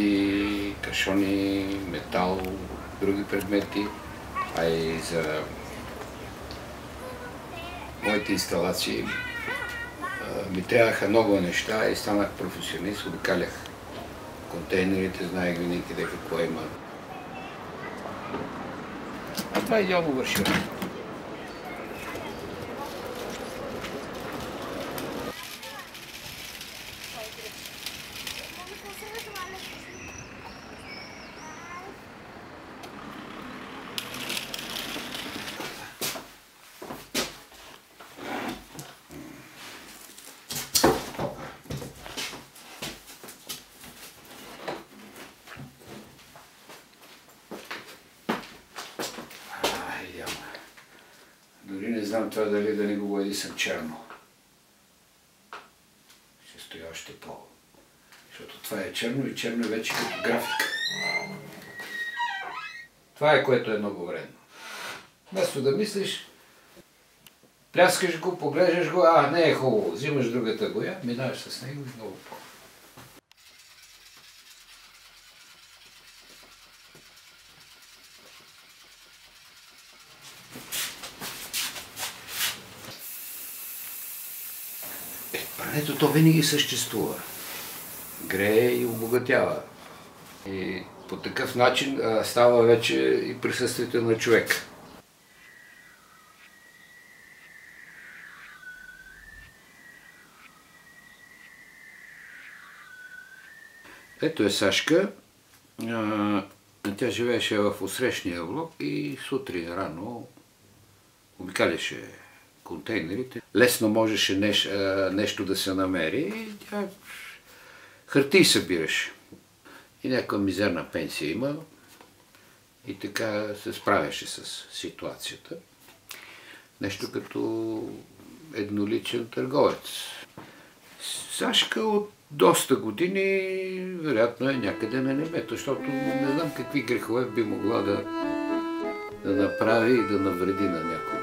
монети, кашони, метал, други предмети, а и за моите инсталации ми трябваха много неща и станах професионалист, обикалях контейнерите, знаех винаги къде какво има. А това идеално върши. Дори не знам това дали да не го съм черно. Ще стоя още по... Защото това е черно и черно е вече като графика. Това е, което е много вредно. Вместо да мислиш, пляскаш го, поглеждаш го, не е хубаво, взимаш другата боя, минаваш с него и много по... Прането то винаги съществува. Грее и обогатява. И по такъв начин става вече и присъствието на човек. Ето е Сашка. Тя живееше в отсрещния блок и сутрин рано обикаляше контейнерите. Лесно можеше нещо да се намери. Тя хартии събираше. И някаква мизерна пенсия има. И така се справяше с ситуацията. Нещо като едноличен търговец. Сашка от доста години вероятно е някъде на небето, защото не знам какви грехове би могла да направи и да навреди на някого.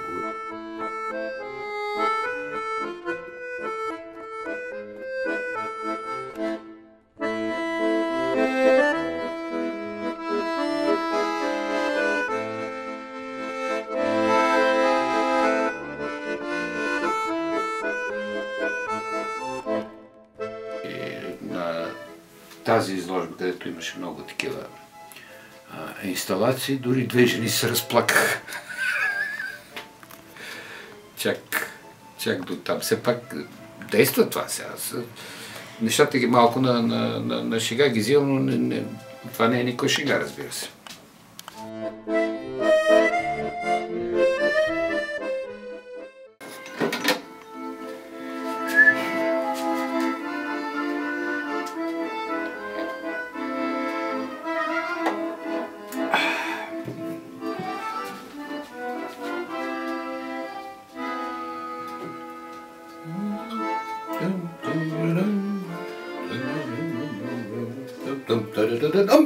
Тази изложба, където имаше много такива инсталации, дори две жени се разплакаха. Чак до там. Все пак действа това сега. Нещата ги малко на шега ги взимам, но това не е никой шега, разбира се. Dum dum dum dum dum dum dum dum dum.